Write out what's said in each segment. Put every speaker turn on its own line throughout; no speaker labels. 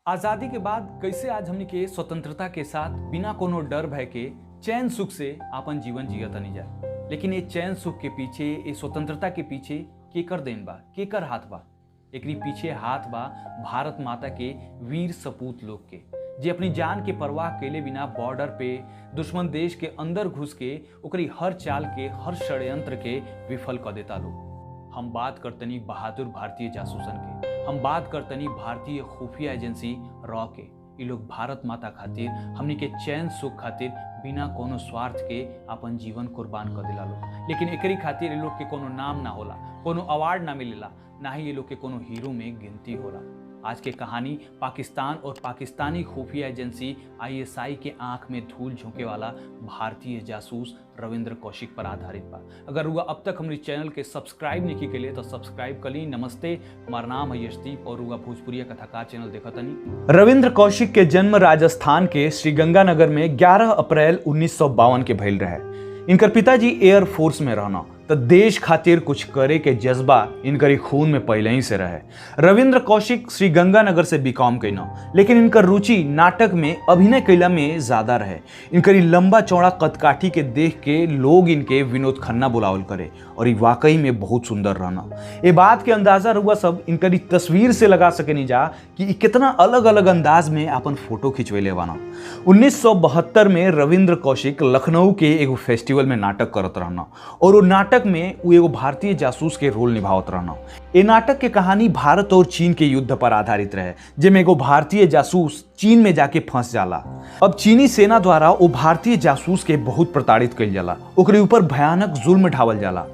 आजादी के बाद कैसे आज हमनी के स्वतंत्रता के साथ बिना कोनो डर भय के चैन सुख से अपन जीवन जियत तनी जाए। लेकिन ये चैन सुख के पीछे, ये स्वतंत्रता के पीछे केकर देन बा, केकर हाथ बा? एकरी पीछे हाथ बा भारत माता के वीर सपूत लोग के, जे अपनी जान के परवाह केले बिना बॉर्डर पे दुश्मन देश के अंदर घुस के ओकरी हर चाल के, हर षड्यंत्र के विफल कर देता लोग। हम बात करतनी बहादुर भारतीय जासूसन के, हम बात करतनी भारतीय खुफिया एजेंसी रॉ के। ये लोग भारत माता खातिर, हमनी के चैन सुख खातिर बिना कोनो स्वार्थ के अपन जीवन कुर्बान कर दिला लोग। लेकिन एकरी खातिर ये लोग के कोनो नाम ना होला, कोनो अवार्ड ना मिलेला, ना ही ये लोग के कोनो हीरो में गिनती होला। आज के कहानी पाकिस्तान और पाकिस्तानी खुफिया एजेंसी ISI के आंख में धूल झोंके वाला भारतीय जासूस रविंद्र कौशिक पर आधारित बा। अगर रुआ अब तक हमारे चैनल के सब्सक्राइब नहीं के लिए तो सब्सक्राइब कर ली। नमस्ते, हमारा नाम है यशदीप और रुआ भोजपुरिया कथाकार चैनल देखतनी। रविंद्र कौशिक के जन्म राजस्थान के श्रीगंगानगर में 11 अप्रैल 1952 के भइल रहे। इनकर पिताजी एयर फोर्स में रहना तो देश खातिर कुछ करे के जज्बा इनकरी खून में पहले ही से रहे। रविंद्र कौशिक श्रीगंगानगर से बीकॉम कैना, लेकिन इनकर रुचि नाटक में, अभिनय कैला में ज्यादा रहे। इनकरी लंबा चौड़ा कदकाठी के देख के लोग इनके विनोद खन्ना बुलावल करे और ये वाकई में बहुत सुंदर रहना। ये बात के अंदाजा रुआ सब इनकरी तस्वीर से लगा सके नहीं जा कि कितना अलग अलग अंदाज में अपन फोटो खिंचवेले बाना। 1972 में रविंद्र कौशिक लखनऊ के एगो फेस्टिवल में नाटक करत रहना और वो नाटक में वो एगो भारतीय जासूस के रोल निभावत रहना। ये नाटक के कहानी भारत और चीन के युद्ध पर आधारित रहे, जिसमें एगो भारतीय जासूस चीन में जाके फंस जाला। अब चीनी सेना द्वारा वो भारतीय जासूस के बहुत प्रताड़ित कइल जाला, ओकरे ऊपर भयानक जुल्म ढावल जाला।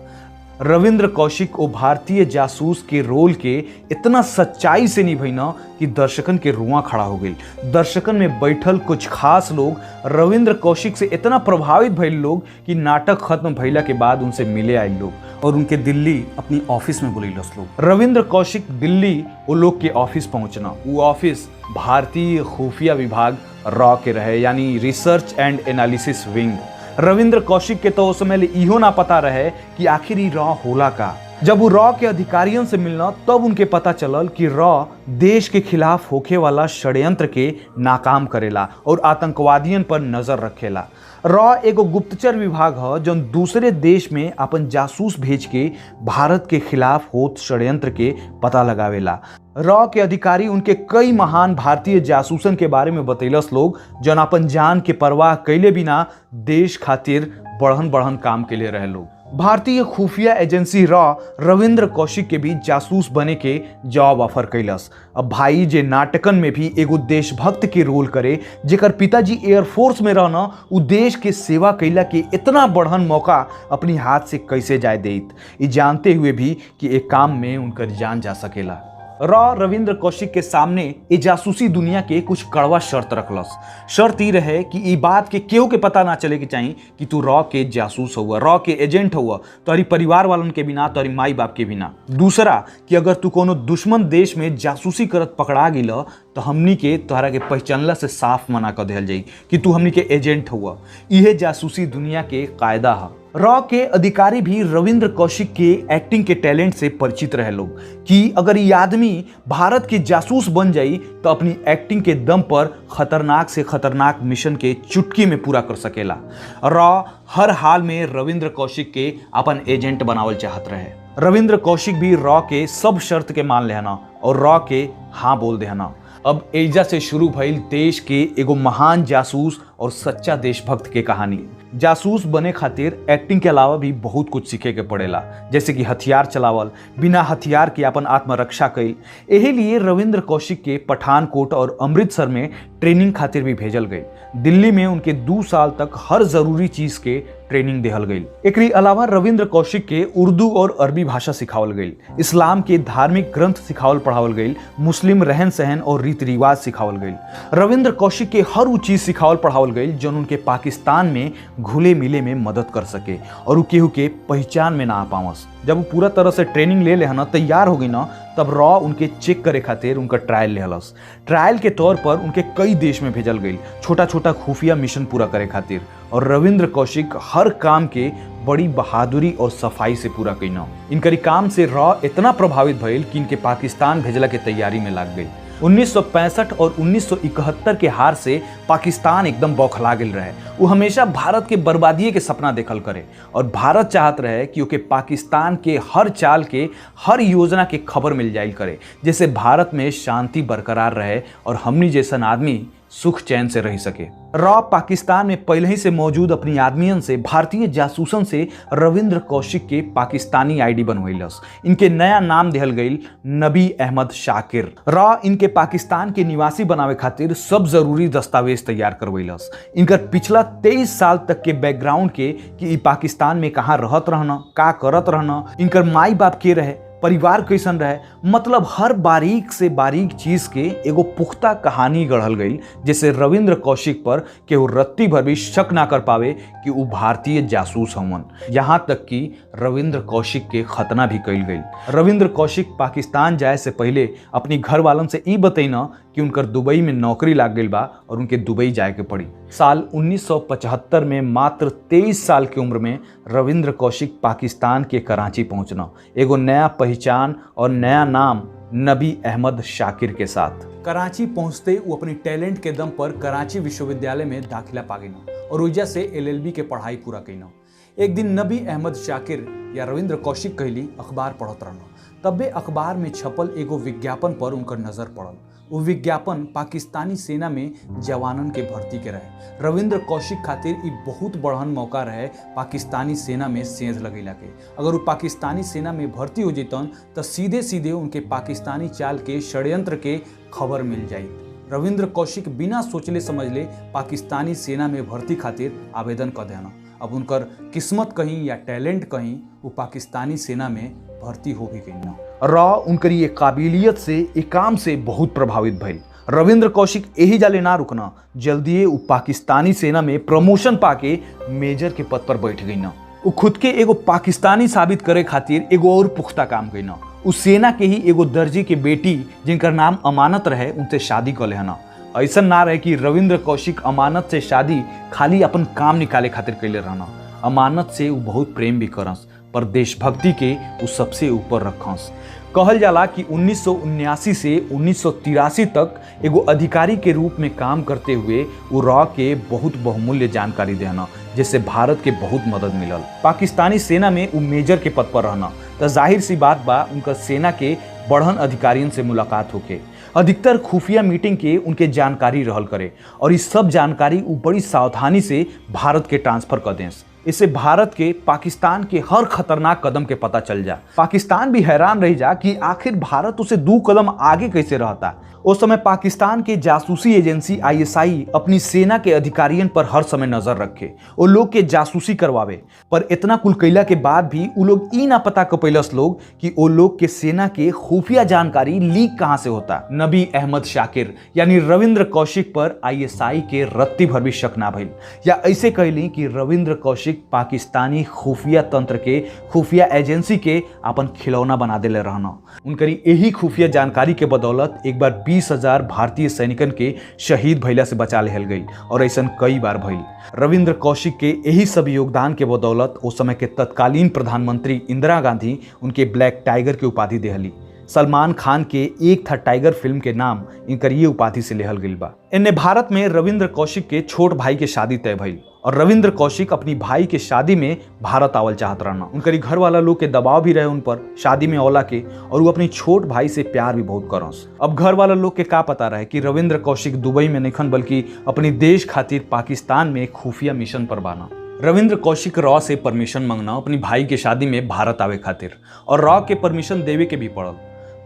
रविंद्र कौशिक वो भारतीय जासूस के रोल के इतना सच्चाई से निभैना कि दर्शकन के रुआ खड़ा हो गई। दर्शकन में बैठल कुछ खास लोग रविंद्र कौशिक से इतना प्रभावित भइल लोग कि नाटक खत्म भइला के बाद उनसे मिले आए लोग और उनके दिल्ली अपनी ऑफिस में बुलैलस लोग। रविंद्र कौशिक दिल्ली वो लोग के ऑफिस पहुंचना, वो ऑफिस भारतीय खुफिया विभाग रॉ के रहे, यानी research and analysis wing. Ravindra Kaushik के तो उस समय इहो ना पता रहे कि आखिर ई रॉ होला का। जब वो रॉ के अधिकारियों से मिलना तब उनके पता चलल कि रॉ देश के खिलाफ होखे वाला षड्यंत्र के नाकाम करेला और आतंकवादियों पर नजर रखेला। रॉ एगो गुप्तचर विभाग है जो दूसरे देश में अपन जासूस भेज के भारत के खिलाफ होत षड्यंत्र के पता लगावेला। रॉ के अधिकारी उनके कई महान भारतीय जासूसन के बारे में बतैलस लोग जो अपन जान के परवाह कैले बिना देश खातिर बढ़न बढ़न काम के लिए रहे लोग। भारतीय खुफिया एजेंसी रॉ रविंद्र कौशिक के भी जासूस बने के जॉब ऑफर कैलस। अब भाई जे नाटकन में भी एगो देशभक्त के रोल करे, जेकर पिताजी एयरफोर्स में रहना, उ देश के सेवा कैला के इतना बढ़न मौका अपनी हाथ से कैसे जाए देत, ये जानते हुए भी कि एक काम में उनकर जान जा सकेला। रॉ रविंद्र कौशिक के सामने ये जासूसी दुनिया के कुछ कड़वा शर्त रखलस। शर्त ये रहे कि ये बात के केहू के पता ना चले के चाहिए कि तू रॉ के जासूस हुआ, रॉ के एजेंट हुआ, तोहरी परिवार वालन के बिना, तोहरी माई बाप के बिना। दूसरा कि अगर तू कोनो दुश्मन देश में जासूसी करत पकड़ा गिला तो हमनी के तोहरा के पहचानला से साफ मना कर दिया जाई कि तू हमनी के एजेंट हुआ। यह जासूसी दुनिया के कायदा है। रॉ के अधिकारी भी रविंद्र कौशिक के एक्टिंग के टैलेंट से परिचित रहे लोग कि अगर ये आदमी भारत के जासूस बन जाई तो अपनी एक्टिंग के दम पर खतरनाक से खतरनाक मिशन के चुटकी में पूरा कर सकेला। रॉ हर हाल में रविंद्र कौशिक के अपन एजेंट बनावल चाहत रहे। रविंद्र कौशिक भी रॉ के सब शर्त के मान लेना और रॉ के हाँ बोल देना। अब एजा से शुरू भइल देश के एगो महान जासूस और सच्चा देशभक्त के कहानी। जासूस बने खातिर एक्टिंग के अलावा भी बहुत कुछ सीखे के पड़ेला, जैसे कि हथियार चलावल, बिना हथियार के अपन आत्मरक्षा कईल। यही लिए रविंद्र कौशिक के पठानकोट और अमृतसर में ट्रेनिंग खातिर भी भेजल गई। दिल्ली में उनके 2 साल तक हर जरूरी चीज के ट्रेनिंग देहल गई। एकरी अलावा रविंद्र कौशिक के उर्दू और अरबी भाषा सिखावल गई, इस्लाम के धार्मिक ग्रंथ सिखावल पढ़ावल गई, मुस्लिम रहन सहन और रीति रिवाज सिखावल गई। रविंद्र कौशिक के हर वो चीज सिखावल पढ़ावल गई जो उनके पाकिस्तान में घुले मिले में मदद कर सके और उ केहू के पहचान में ना आ पावस। जब वो पूरा तरह से ट्रेनिंग ले लेना तैयार हो गई ना, तब रॉ उनके चेक करे खातिर उनका ट्रायल लेहलस। ट्रायल के तौर पर उनके कई देश में भेजल गई छोटा छोटा खुफिया मिशन पूरा करे खातिर, और रविंद्र कौशिक हर काम के बड़ी बहादुरी और सफाई से पूरा कईना। इनकरी काम से रॉ इतना प्रभावित भइल कि इनके पाकिस्तान भेजला के तैयारी में लग गई। 1965 और 1971 के हार से पाकिस्तान एकदम बौखला गेल रहे। वो हमेशा भारत के बर्बादी के सपना देखल करे और भारत चाहत रहे कि ओके पाकिस्तान के हर चाल के हर योजना के खबर मिल जाइल करे, जैसे भारत में शांति बरकरार रहे और हमनी जैसन आदमी सुख चैन से रह सके। रॉ पाकिस्तान में पहले ही से मौजूद अपनी आदमियन से भारतीय जासूसन से रविंद्र कौशिक के पाकिस्तानी आईडी बनवैलस। इनके नया नाम दिहल गई नबी अहमद शाकिर। रॉ इनके पाकिस्तान के निवासी बनावे खातिर सब जरूरी दस्तावेज तैयार करवैलस। इनकर पिछला 23 साल तक के बैकग्राउंड के कि पाकिस्तान में कहाँ रहत रहना, का करत रहना, इनकर माई बाप के रहे, परिवार कैसन रहे, मतलब हर बारीक से बारीक चीज के एगो पुख्ता कहानी गढ़ल गई, जैसे रविंद्र कौशिक पर कि वो रत्ती भर भी शक ना कर पावे कि वो भारतीय जासूस हवन। यहाँ तक कि रविंद्र कौशिक के खतना भी कइल गई। रविंद्र कौशिक पाकिस्तान जाए से पहले अपनी घर वालन से ई बतैना कि उनकर दुबई में नौकरी लाग गई बा और उनके दुबई जाए के पड़ी। साल 1975 में मात्र 23 साल की उम्र में रविंद्र कौशिक पाकिस्तान के कराची पहुंचना, एगो नया पहचान और नया नाम नबी अहमद शाकिर के साथ। कराची पहुंचते वो अपनी टैलेंट के दम पर कराची विश्वविद्यालय में दाखिला पा गईना और ओइजा से LLB के पढ़ाई पूरा कईना। एक दिन नबी अहमद शाकिर या रविंद्र कौशिक कहली अखबार पढ़त रहना, तबे अखबार में छपल एगो विज्ञापन पर उनकर नजर पड़ल। वो विज्ञापन पाकिस्तानी सेना में जवानन के भर्ती के रहे। रविंद्र कौशिक खातिर ई बहुत बड़हन मौका रहे पाकिस्तानी सेना में सेंध लगेला के। अगर वो पाकिस्तानी सेना में भर्ती हो जैतन तो सीधे सीधे उनके पाकिस्तानी चाल के षड्यंत्र के खबर मिल जाई। रविंद्र कौशिक बिना सोचले समझले पाकिस्तानी सेना में भर्ती खातिर आवेदन कर देना। अब उनकर किस्मत कहीं या टैलेंट कहीं वो पाकिस्तानी सेना में भर्ती हो भी गई ना। रॉ उनकर ये काबिलियत से एक काम से बहुत प्रभावित भइल। रविंद्र कौशिक यही जाले ना रुकना, जल्दी वो पाकिस्तानी सेना में प्रमोशन पाके मेजर के पद पर बैठ गई ना। वो खुद के एगो पाकिस्तानी साबित करे खातिर एगो और पुख्ता काम कई ना। उस सेना के ही एगो दर्जी के बेटी जिनकर नाम अमानत रहे उनसे शादी कर लेना। ऐसा ना रहे कि रविंद्र कौशिक अमानत से शादी खाली अपन काम निकाले खातिर कैले रहना। अमानत से वो बहुत प्रेम भी करस, पर देशभक्ति के वो सबसे ऊपर रखस। कहल जाला कि 1979 से 1983 तक एगो अधिकारी के रूप में काम करते हुए वो रॉ के बहुत बहुमूल्य जानकारी देना, जिससे भारत के बहुत मदद मिलल। पाकिस्तानी सेना में वो मेजर के पद पर रहना तो जाहिर सी बात बा उनका सेना के बढ़न अधिकारियों से मुलाकात होके। अधिकतर खुफिया मीटिंग के उनके जानकारी रहल करे और इस सब जानकारी वो बड़ी सावधानी से भारत के ट्रांसफर कर दें। इससे भारत के पाकिस्तान के हर खतरनाक कदम के पता चल जा। पाकिस्तान भी हैरान रह जा कि आखिर भारत उसे 2 कदम आगे कैसे रहता। उस समय पाकिस्तान के जासूसी एजेंसी ISI अपनी सेना के अधिकारियों पर हर समय नजर रखे, वो लोग के जासूसी करवावे। पर इतना कुल कैला के बाद भी वो लोग ई ना पता कपैलस लोग कि वो लोग के सेना के खुफिया जानकारी लीक कहां से होता। नबी अहमद शाकिर यानी रविंद्र कौशिक पर ISI के रत्ती भर भी शक ना भइल, या ऐसे कहली कि रविंद्र कौशिक पाकिस्तानी खुफिया तंत्र के खुफिया एजेंसी के अपन खिलौना बना देले रहना। उनकरी यही खुफिया जानकारी के बदौलत एक बार 20,000 भारतीय सैनिकन के शहीद भइला से बचा लेहल गई और ऐसा कई बार भइल। रविंद्र कौशिक के यही सब योगदान के बदौलत उस समय के तत्कालीन प्रधानमंत्री इंदिरा गांधी उनके ब्लैक टाइगर की उपाधि देहली। सलमान खान के एक था टाइगर फिल्म के नाम इनकर ये उपाधि से लेहल गई बा। इन्ने भारत में रविंद्र कौशिक के छोट भाई के शादी तय भइल और रविंद्र कौशिक अपनी भाई के शादी में भारत आवल चाहत रहना। उनकरी घर वाला लोग के दबाव भी रहे उन पर शादी में औला के, और वो अपनी छोट भाई से प्यार भी बहुत करस। अब घर वाला लोग के का पता रहे कि रविंद्र कौशिक दुबई में नहीं बल्कि अपनी देश खातिर पाकिस्तान में खुफिया मिशन पर बाना। रविंद्र कौशिक रॉ से परमिशन मांगना अपनी भाई के शादी में भारत आवे खातिर, और रॉ के परमिशन देवे के भी पड़ल।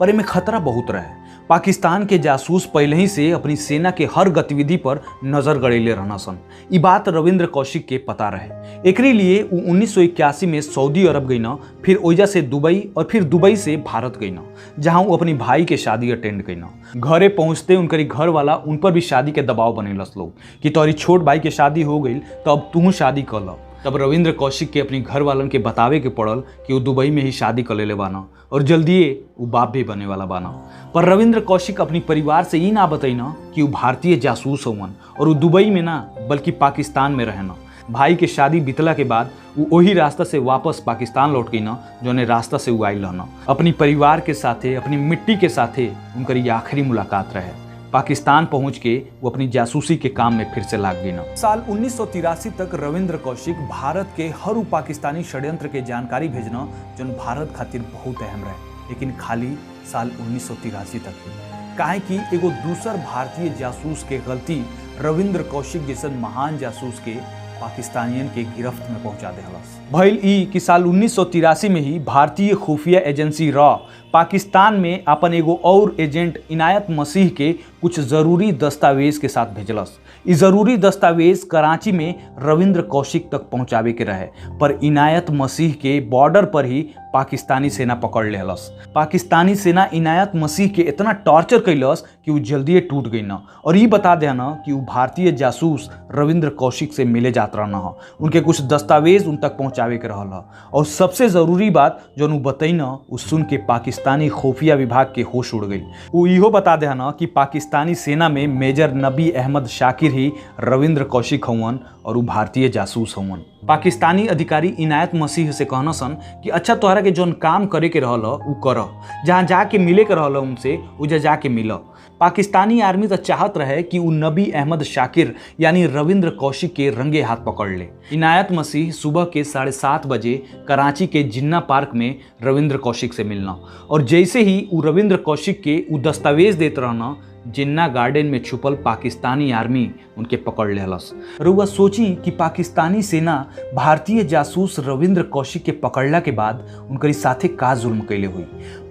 पर इनमें खतरा बहुत रहे। पाकिस्तान के जासूस पहले ही से अपनी सेना के हर गतिविधि पर नजर गड़ेले रहना सन। ये बात रविंद्र कौशिक के पता रहे। एकरे लिए वो 1981 में सऊदी अरब गई ना, फिर ओइजा से दुबई और फिर दुबई से भारत गई ना, जहां वो अपनी भाई के शादी अटेंड गई ना। घरे पहुंचते उनकरी घर वाला उन पर भी शादी के दबाव बनेलस लोग कि तोरी छोट भाई के शादी हो गई तो अब तू शादी कर लो। तब रविंद्र कौशिक के अपनी घर वालन के बतावे के पड़ल कि वो दुबई में ही शादी कर लेले बाना और जल्दी वो बाप भी बने वाला बाना। पर रविंद्र कौशिक अपनी परिवार से ये ना बतैना कि वो भारतीय जासूस हवन और वो दुबई में ना बल्कि पाकिस्तान में रहना। भाई के शादी बीतला के बाद वो वही रास्ता से वापस पाकिस्तान लौट गई ना जोने रास्ता से वो आइल रहना। अपनी परिवार के साथे, अपनी मिट्टी के साथे उनकर ये आखिरी मुलाकात रहे। पाकिस्तान पहुंच के वो अपनी जासूसी के काम में फिर से लाग गई ना। साल 1983 तक रविंद्र कौशिक भारत के हर पाकिस्तानी षड्यंत्र के जानकारी भेजना जो भारत खातिर बहुत अहम रहे, लेकिन खाली साल 1983 तक ही। काहे कि एगो दूसर भारतीय जासूस के गलती रविंद्र कौशिक जैसन महान जासूस के पाकिस्तानियन के गिरफ्त में पहुंचा देहलस। भइल ई कि साल 1983 में ही भारतीय खुफिया एजेंसी रॉ पाकिस्तान में अपन एगो और एजेंट इनायत मसीह के कुछ जरूरी दस्तावेज के साथ भेजलस। ई जरूरी दस्तावेज कराची में रविंद्र कौशिक तक पहुंचावे के रहे, पर इनायत मसीह के बॉर्डर पर ही पाकिस्तानी सेना पकड़ लेहलस। पाकिस्तानी सेना इनायत मसीह के इतना टॉर्चर कैलस कि वो जल्दी टूट गई ना। और ये बता देना कि वो भारतीय जासूस रविंद्र कौशिक से मिले जात रहना ह, उनके कुछ दस्तावेज उन तक पहुंचावे के रहल। और सबसे जरूरी बात जो बताई ना, वो सुन के पाकिस्तानी खुफिया विभाग के होश उड़ गई। वो इहो बता देना कि पाकिस्तानी सेना में मेजर नबी अहमद शाकिर ही रविंद्र कौशिक हवन और वो भारतीय जासूस हवन। पाकिस्तानी अधिकारी इनायत मसीह से कहना सन कि अच्छा तोहरा के जौन काम करे के रहल उ कर, जहाँ जाके मिले के रहल उनसे उजा जाके मिल। पाकिस्तानी आर्मी तो चाहत रहे कि वो नबी अहमद शाकिर यानी रविंद्र कौशिक के रंगे हाथ पकड़ ले। इनायत मसीह सुबह के 7:30 बजे कराची के जिन्ना पार्क में रविंद्र कौशिक से मिलना, और जैसे ही वो रविंद्र कौशिक के वो दस्तावेज देते रहना, जिन्ना गार्डन में छुपल पाकिस्तानी आर्मी उनके पकड़ लेहलस। रउआ सोची कि पाकिस्तानी सेना भारतीय जासूस रविंद्र कौशिक के पकड़ला के बाद उनकरी साथे का जुल्म कैले हुई।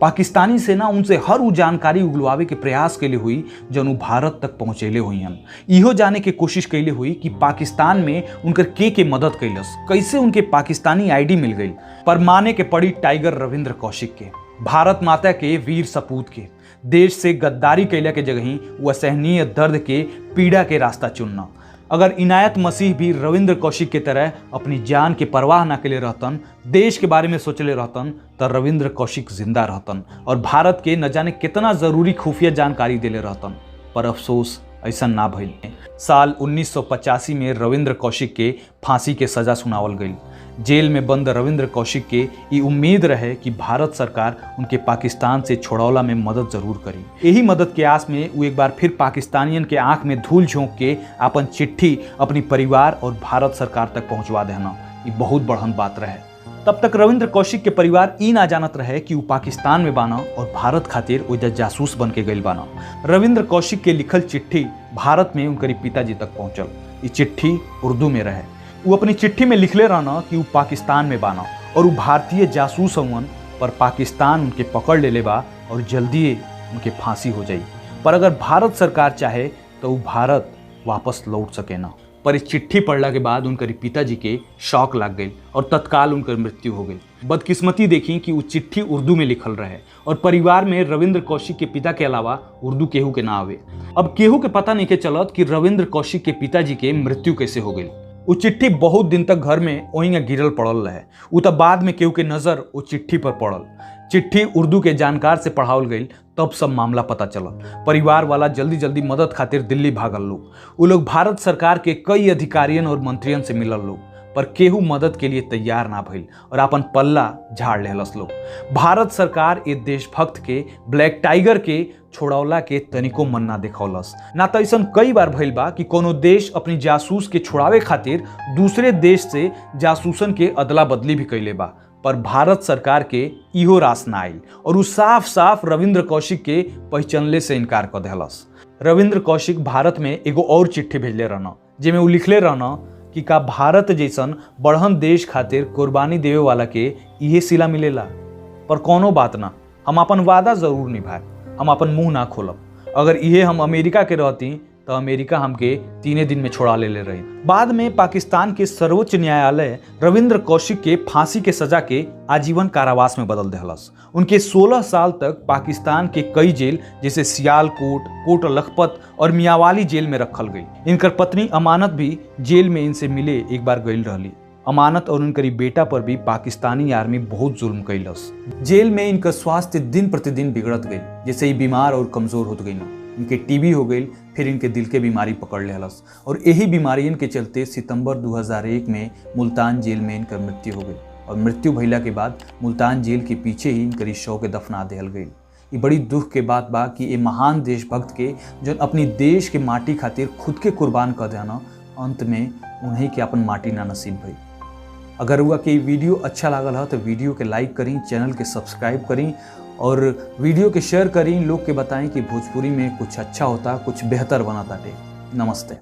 पाकिस्तानी सेना उनसे हर वो जानकारी उगलवावे के प्रयास कैले हुई जौन भारत तक पहुंचेले हुई हम। इहो जाने के कोशिश कैले हुई कि पाकिस्तान में उनकर के मदद कैलस, कैसे उनके पाकिस्तानी आईडी मिल गई। पर माने के पड़ी टाइगर रविंद्र कौशिक के, भारत माता के वीर सपूत के। देश से गद्दारी कैला के जगह ही वो असहनीय दर्द के पीड़ा के रास्ता चुनना। अगर इनायत मसीह भी रविंद्र कौशिक के तरह अपनी जान के परवाह ना के लिए रहतन, देश के बारे में सोचले रहतन, तो रविंद्र कौशिक जिंदा रहतन और भारत के न जाने कितना जरूरी खुफिया जानकारी देले रहतन। पर अफसोस ऐसा ना भइल। साल 1985 में रविंद्र कौशिक के फांसी के सजा सुनावल गई। जेल में बंद रविंद्र कौशिक के ये उम्मीद रहे कि भारत सरकार उनके पाकिस्तान से छोड़ौला में मदद जरूर करी। यही मदद के आस में वो एक बार फिर पाकिस्तानियन के आंख में धूल झोंक के अपन चिट्ठी अपनी परिवार और भारत सरकार तक पहुंचवा देना, ये बहुत बड़हन बात रहे। तब तक रविंद्र कौशिक के परिवार ई ना जानत रहे कि वो पाकिस्तान में बाना और भारत खातिर उधर जासूस बन के गई बाना। रविंद्र कौशिक के लिखल चिट्ठी भारत में उनके पिताजी तक पहुंचल। ये चिट्ठी उर्दू में रहे। वो अपनी चिट्ठी में लिखले रहना कि वो पाकिस्तान में बाना और वो भारतीय जासूस हवन, पर पाकिस्तान उनके पकड़ ले बा और जल्दी उनके फांसी हो जाई। पर अगर भारत सरकार चाहे तो वो भारत वापस लौट सके ना। पर इस चिट्ठी पढ़ला के बाद उनके पिताजी के शौक लग गई और तत्काल उनकर मृत्यु हो गई। बदकिस्मती देखी कि वो चिट्ठी उर्दू में लिखल रहे और परिवार में रविंद्र कौशिक के पिता के अलावा उर्दू केहू के ना आवे। अब केहू के पता नहीं के चलत कि रविंद्र कौशिक के पिताजी के मृत्यु कैसे हो गई। वो चिट्ठी बहुत दिन तक घर में वहीं गिरल पड़ल रहे। वो तब बाद में केहू के नजर वो चिट्ठी पर पड़ल। चिट्ठी उर्दू के जानकार से पढ़ावल गई, तब सब मामला पता चलल। परिवार वाला जल्दी जल्दी मदद खातिर दिल्ली भागल लोग। वो लोग भारत सरकार के कई अधिकारियन और मंत्रियन से मिलल लोग, पर केहू मदद के लिए तैयार ना भइल और अपन पल्ला झाड़ लेहलस लोग। भारत सरकार ए देशभक्त के ब्लैक टाइगर के छोड़ौला के तनिको मन ना देखौलस। ना तो ऐसा कई बार भइल बा कि कोनो देश अपनी जासूस के छुड़ावे खातिर दूसरे देश से जासूसन के अदला बदली भी कैले बा, पर भारत सरकार के इहो रास ना आइल और उ साफ साफ रविंद्र कौशिक के पहचानले से इनकार कर देहलस। रविंद्र कौशिक भारत में एगो और चिट्ठी भेजले रहना, जेमे उ लिखले रहना कि का भारत जैसन बढ़हन देश खातिर कुर्बानी देवे वाला के इहे सिला मिलेला। पर कोनो बात ना, हम अपन वादा जरूर निभाए, हम अपन मुंह ना खोलब। अगर इहे हम अमेरिका के रहती तो अमेरिका हमके 3 दिन में छोड़ा ले रही। बाद में पाकिस्तान के सर्वोच्च न्यायालय रविंद्र कौशिक के फांसी के सजा के आजीवन कारावास में बदल देहलस। उनके 16 साल तक पाकिस्तान के कई जेल जैसे सियालकोट, कोट लखपत और मियावाली जेल में रखल गई। इनकर पत्नी अमानत भी जेल में इनसे मिले एक बार गई रहली। अमानत और उनकरी बेटा पर भी पाकिस्तानी आर्मी बहुत जुल्म कैलस। जेल में इनका स्वास्थ्य दिन प्रतिदिन बिगड़त गई, जैसे ही बीमार और कमजोर होत गई ना। इनके टीबी हो गई, फिर इनके दिल के बीमारी पकड़ लेहलस और यही बीमारियन के चलते सितंबर 2001 में मुल्तान जेल में इनकर मृत्यु हो गई। और मृत्यु भइला के बाद मुल्तान जेल के पीछे ही इनकर शव के दफना देहल गई। ये बड़ी दुख के बात बा कि ये महान देशभक्त के जो अपनी देश के माटी खातिर खुद के कुर्बान कर देना, अंत में उन्हीं के अपन माटी ना नसीब भई। अगर हुआ कि वीडियो अच्छा लागल है तो वीडियो के लाइक करी, चैनल के सब्सक्राइब करी और वीडियो के शेयर करी, लोग के बताएं कि भोजपुरी में कुछ अच्छा होता, कुछ बेहतर बनाता। नमस्ते।